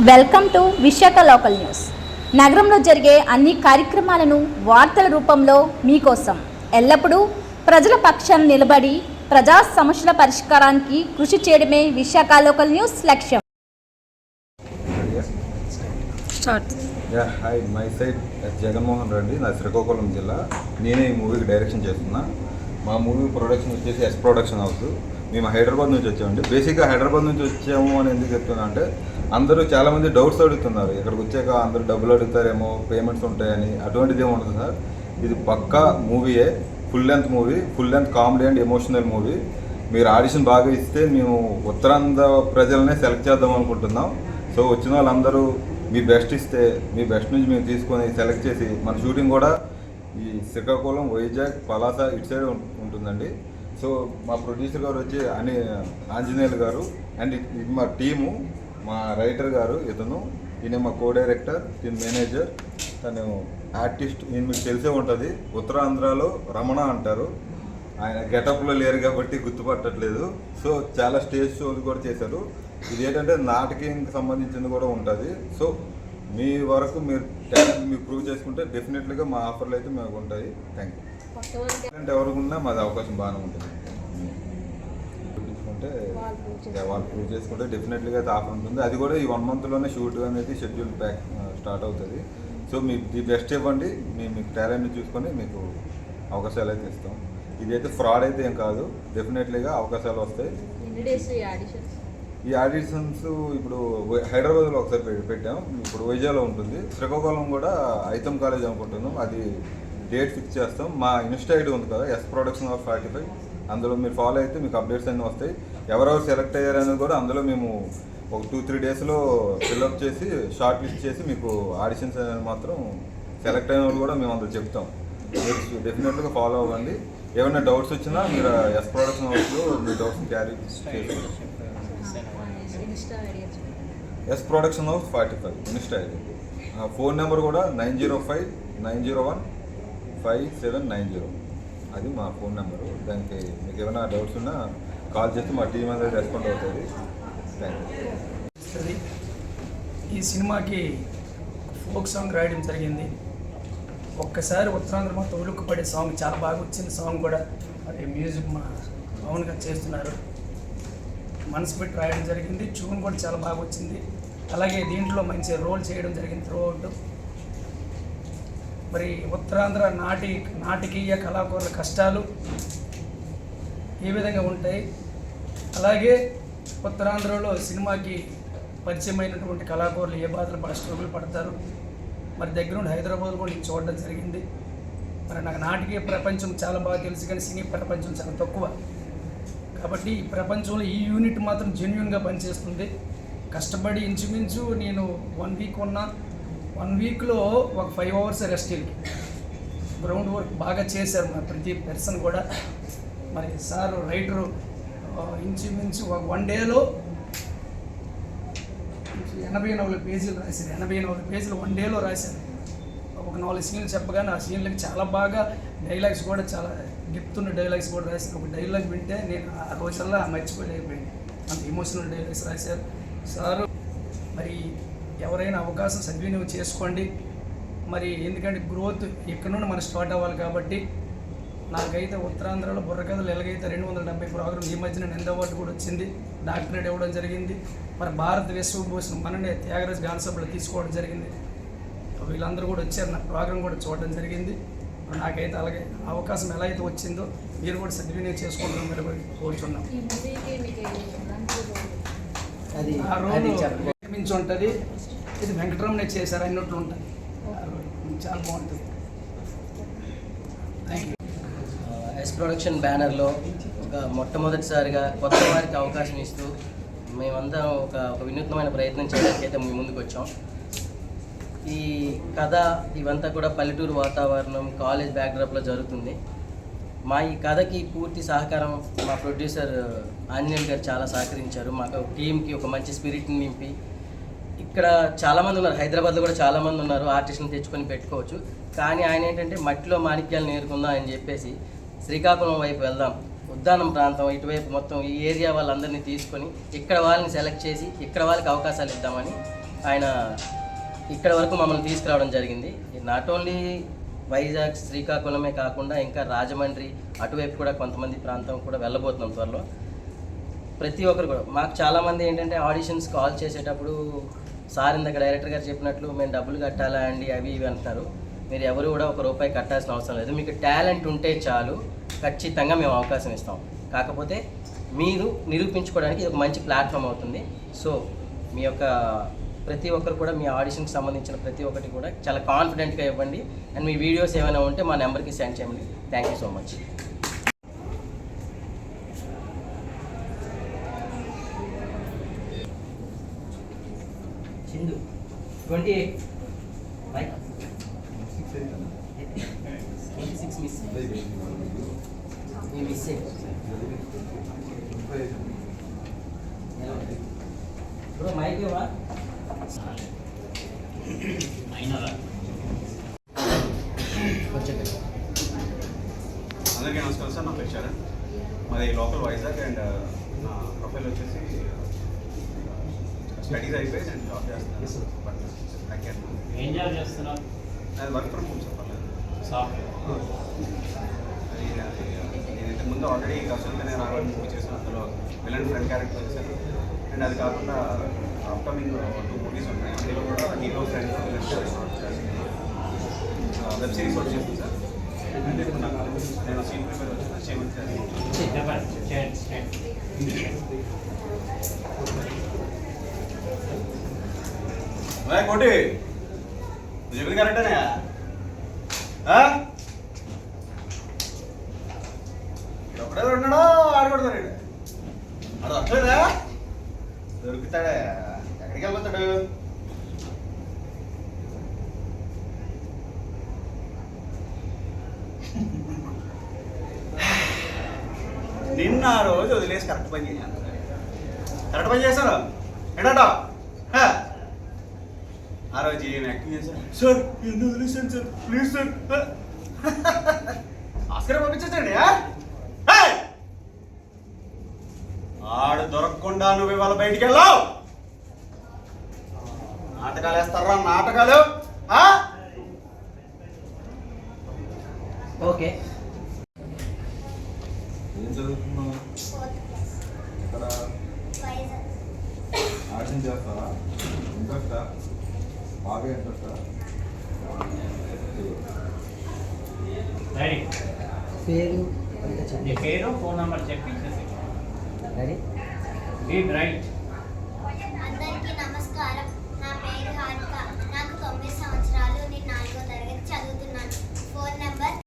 Welcome to Visakha local news. నగరంలో జరిగే అన్ని కార్యక్రమాలను వార్తల రూపంలో మీకోసం ఎల్లప్పుడూ ప్రజల పక్షాన నిలబడి ప్రజా సమస్యల పరిష్కారానికి కృషి చేయడమే విశాఖ లోకల్ న్యూస్ లక్ష్యం. Hi, my side Jaganmohan Reddy, నా శ్రీకాకుళం జిల్లా. నేనే ఈ మూవీకి డైరెక్షన్ చేస్తున్నా. మా మూవీ ప్రొడక్షన్ వచ్చేసి ఎస్ ప్రొడక్షన్ హౌస్. మేము హైదరాబాద్ నుంచి వచ్చామండి. బేసిక్గా హైదరాబాద్ నుంచి వచ్చాము అని ఎందుకు చెప్తున్నా అంటే, అందరూ చాలామంది డౌట్స్ అడుగుతున్నారు. ఇక్కడికి వచ్చాక అందరూ డబ్బులు అడుగుతారేమో, పేమెంట్స్ ఉంటాయని. అటువంటిది ఏమి ఉండదు సార్. ఇది పక్కా మూవీయే, full length movie, full length comedy and emotional movie. మీరు ఆడిషన్ బాగా ఇస్తే మేము ఉత్తరాంధ్ర ప్రజలనే సెలెక్ట్ చేద్దాం అనుకుంటున్నాం. సో వచ్చిన వాళ్ళందరూ మీ బెస్ట్ ఇస్తే, మీ బెస్ట్ నుంచి మేము తీసుకొని సెలెక్ట్ చేసి, మన షూటింగ్ కూడా ఈ శ్రీకాకుళం, వైజాగ్, పలాస ఇటు సైడ్ ఉంటుందండి. సో మా ప్రొడ్యూసర్ గారు వచ్చి ఆంజనేయులు గారు, అండ్ ఇది మా టీము, మా రైటర్ గారు ఇతను, ఈయన మా కో డైరెక్టర్, దీని మేనేజర్, తను ఆర్టిస్ట్. ఈయన మీకు తెలిసే ఉంటుంది, ఉత్తరాంధ్రలో రమణ అంటారు. ఆయన గెటప్లో లేరు కాబట్టి గుర్తుపట్టట్లేదు. సో చాలా స్టేజ్ షోస్ కూడా చేశారు. ఇది ఏంటంటే నాటకీకి సంబంధించింది కూడా ఉంటుంది. సో మీ వరకు మీరు టాలెంట్ మీరు ప్రూవ్ చేసుకుంటే డెఫినెట్లీగా మా ఆఫర్లు అయితే మాకు ఉంటాయి. Thank you. టాలెంట్ ఎవరికున్నా మాది అవకాశం బాగానే ఉంటుంది. చూపించుకుంటే వాళ్ళు ప్రూవ్ చేసుకుంటే డెఫినెట్లీగా అయితే ఆఫర్ ఉంటుంది. అది కూడా ఈ 1 monthలోనే షూట్ అనేది షెడ్యూల్ స్టార్ట్ అవుతుంది. సో మీ ది బెస్ట్ ఇవ్వండి, మేము మీకు టాలెంట్ని చూసుకొని మీకు అవకాశాలు అయితే ఇస్తాం. ఇదైతే ఫ్రాడ్ అయితే ఏం కాదు, డెఫినెట్లీగా అవకాశాలు వస్తాయి. ఈ ఆడిషన్స్ ఇప్పుడు హైదరాబాద్లో ఒకసారి పెట్టాం, ఇప్పుడు వైజాగ్లో ఉంటుంది. శ్రీకాకుళం కూడా ఐతం కాలేజ్ అనుకుంటున్నాం. అది డేట్ ఫిక్స్ చేస్తాం. మా ఇన్స్టా ఐడి ఉంది కదా, ఎస్ ప్రొడక్షన్ ఆఫ్ 45, అందులో మీరు ఫాలో అయితే మీకు అప్డేట్స్ అన్నీ వస్తాయి. ఎవరెవరు సెలెక్ట్ అయ్యారనేది కూడా అందులో మేము ఒక 2-3 డేస్లో ఫిల్అప్ చేసి షార్ట్ లిస్ట్ చేసి మీకు ఆడిషన్స్ అనేది మాత్రం సెలెక్ట్ అయిన వాళ్ళు కూడా మేము అందులో చెప్తాం. మీరు డెఫినెట్గా ఫాలో అవ్వండి. ఏమైనా డౌట్స్ వచ్చినా మీరు ఎస్ ప్రొడక్షన్ హౌస్లో మీ డౌట్స్ని క్యారీ చేసి, S production house 45 insta ID. Phone number కూడా 9059015790. అది మా ఫోన్ నెంబరు. దానికి మీకు ఏమైనా డౌట్స్ ఉన్నా కాల్ చేస్తే మా టీం అనేది రెస్పాండ్ అవుతుంది. Thank you. ఈ సినిమాకి ఫోక్ సాంగ్ రాయడం జరిగింది. ఒక్కసారి ఉత్తరాంధ్ర మొత్తం ఉలుక్కుపడే సాంగ్, చాలా బాగా వచ్చింది సాంగ్ కూడా. అది మ్యూజిక్ మా పవన్ గారు చేస్తున్నారు. మనసు పెట్టి రాయడం జరిగింది. ట్యూన్ కూడా చాలా బాగా వచ్చింది. అలాగే దీంట్లో మంచి రోల్ చేయడం జరిగింది త్రూఅవుట్. మరి ఉత్తరాంధ్ర నాటకీయ కళాకారుల కష్టాలు ఏ విధంగా ఉంటాయి, అలాగే ఉత్తరాంధ్రలో సినిమాకి పరిచయమైనటువంటి కళాకారులు ఏ బాధలు స్ట్రగుల్ పడతారు. మరి దగ్గరుండి హైదరాబాద్ కూడా నేను చూడడం జరిగింది. మరి నాకు నాటకీయ ప్రపంచం చాలా బాగా తెలుసు, కానీ సినీ ప్రపంచం చాలా తక్కువ. కాబట్టి ఈ ప్రపంచంలో ఈ యూనిట్ మాత్రం జెన్యున్గా పనిచేస్తుంది. కష్టపడి ఇంచుమించు నేను 1 వీక్ ఉన్నా. 1 వీక్లో ఒక 5 hours రెస్ట్కి గ్రౌండ్ వర్క్ బాగా చేశారు మరి ప్రతి పర్సన్ కూడా. మరి సార్ రైటరు ఇంచుమించు ఒక 1 డేలో 84 పేజీలు రాశారు. 84 పేజీలు 1 డేలో రాశారు. ఒక 4 సీన్లు చెప్పగానే ఆ సీన్లకి చాలా బాగా డైలాగ్స్ కూడా చాలా డెప్త్ ఉన్న డైలాగ్స్ కూడా రాశారు. ఒక డైలాగ్ వింటే నేను ఆ రోజుల్లో మర్చిపోలేకపోయింది, అంత ఎమోషనల్ డైలాగ్స్ రాశారు సారు. మరి ఎవరైనా అవకాశం సద్వినియోగం చేసుకోండి. మరి ఎందుకంటే గ్రోత్ ఇక్కడ నుండి మనం స్టార్ట్ అవ్వాలి. కాబట్టి నాకైతే ఉత్తరాంధ్రలో బుర్రకథలు ఎలాగైతే 270 ప్రోగ్రామ్ ఈ మధ్యన నింద అవార్డు కూడా వచ్చింది, డాక్టరేట్ ఇవ్వడం జరిగింది. మరి భారత విశ్వభూషణ్ మననే త్యాగరాజ్ గానసభలో తీసుకోవడం జరిగింది. వీళ్ళందరూ కూడా వచ్చారు, నా ప్రోగ్రాం కూడా చూడడం జరిగింది. నాకైతే అలాగే అవకాశం ఎలా అయితే వచ్చిందో మీరు కూడా సద్వినియోగం చేసుకుంటాం మీరు కోరుచున్నాం. ఆ రోజు మించి ఉంటుంది. ఇది వెంకటరమణ చేశారు అన్నట్లు ఉంటుంది. చాలా బాగుంటుంది. Thank you. ఎస్ ప్రొడక్షన్ బ్యానర్లో ఒక మొట్టమొదటిసారిగా కొత్త వారికి అవకాశం ఇస్తూ మేమందరం ఒక వినూత్నమైన ప్రయత్నం చేయడానికి అయితే మేము ముందుకు వచ్చాం. ఈ కథ ఇవంతా కూడా పల్లెటూరు వాతావరణం, కాలేజ్ బ్యాక్డ్రాప్లో జరుగుతుంది. మా ఈ కథకి పూర్తి సహకారం మా ప్రొడ్యూసర్ ఆంజనేయులు గారు చాలా సహకరించారు. మాకు టీంకి ఒక మంచి స్పిరిట్ని నింపి, ఇక్కడ చాలామంది ఉన్నారు, హైదరాబాద్లో కూడా చాలామంది ఉన్నారు, ఆర్టిస్ట్ని తెచ్చుకొని పెట్టుకోవచ్చు. కానీ ఆయన ఏంటంటే మట్టిలో మాణిక్యాలు నేర్చుకుందాం అని చెప్పేసి శ్రీకాకుళం వైపు వెళ్దాం, ఉద్దానం ప్రాంతం ఇటువైపు మొత్తం ఈ ఏరియా వాళ్ళందరినీ తీసుకొని ఇక్కడ వాళ్ళని సెలెక్ట్ చేసి ఇక్కడ వాళ్ళకి అవకాశాలు ఇద్దామని ఆయన ఇక్కడ వరకు మమ్మల్ని తీసుకురావడం జరిగింది. నాట్ ఓన్లీ వైజాగ్ శ్రీకాకుళమే కాకుండా ఇంకా రాజమండ్రి అటువైపు కూడా కొంతమంది ప్రాంతం కూడా వెళ్ళబోతున్నాం త్వరలో. ప్రతి ఒక్కరు కూడా మాకు చాలామంది ఏంటంటే ఆడిషన్స్ కాల్ చేసేటప్పుడు సార్ ఇందాక డైరెక్టర్ గారు చెప్పినట్లు మేము డబ్బులు కట్టాలా అండి అవి ఇవి అంటున్నారు. మీరు ఎవరు కూడా ₹1 కట్టాల్సిన అవసరం లేదు. మీకు టాలెంట్ ఉంటే చాలు, ఖచ్చితంగా మేము అవకాశం ఇస్తాం. కాకపోతే మీరు నిరూపించుకోవడానికి ఇది ఒక మంచి ప్లాట్ఫామ్ అవుతుంది. సో మీ యొక్క ప్రతి ఒక్కరు కూడా మీ ఆడిషన్కి సంబంధించిన ప్రతి ఒక్కటి కూడా చాలా కాన్ఫిడెంట్గా ఇవ్వండి. అండ్ మీ వీడియోస్ ఏమైనా ఉంటే మా నెంబర్కి సెండ్ చేయండి. Thank you so much. Sindhu 28 right 26 miss ఈ మిస్ బ్రో మైక్ ఇవ్వా అందరికీ నమస్కారం సార్. నా పేరు చరణ్, మాది లోకల్ వైజాగ్. అండ్ నా ప్రొఫైల్ వచ్చేసి స్టడీస్ అయిపోయి నేను జాబ్ చేస్తున్నాను. బట్ ఐ క్యాన్ ఏం జాబ్ చేస్తున్నావు? అది వర్క్ ఫ్రమ్ హోమ్ సార్. పర్లేదు. సాఫ్ట్వేర్. నేను ఇంతకుముందు ఆల్రెడీ కష్టంతోనే రావాలి మూవీ చేసిన, అందులో విలన్ ఫ్రెండ్ క్యారెక్టర్ చేశాను. అండ్ అది కాకుండా అప్కమింగ్ 2 మూవీస్ ఉన్నాయి, అందులో కూడా hero friend villain character web series ఒకటి చేస్తాను సార్. అంటే ఇప్పుడు నేను సీన్ ప్రిపేర్ వచ్చిన కోటి నువ్వు చెప్పింది కరెక్టేనా? ఇక్కడ ఒకడే ఉన్నాడో ఆడకూడదు, ఆడు వస్తలేదా? దొరుకుతాడా? ఎక్కడికి వెళ్ళిపోతాడు? నిన్న ఆ రోజు వదిలేసి కరెక్ట్ పని చేశాను. కరెక్ట్ పని చేశాను ఏంటో. ఆ రోజు ఏం యాక్టింగ్ చేశాను సార్, ఎందుకు వదిలేసాను సార్, ప్లీజ్ సార్. ఆస్కర్ పంపించండి. ఆడు దొరకకుండా నువ్వు ఇవాళ బయటికి వెళ్ళావు. నాటకాలు వేస్తారా నాటకాలు? ఓకే. ఏం చదువుతున్నావు? ఇక్కడ ఆడిషన్ చేస్తారా? ఇంట్రెస్టా? బాగా ఇంట్రెస్టా? రెడీ? పేరు నీ పేరు, ఫోన్ నెంబర్ చెప్పి చేసి రెడీ. Be bright.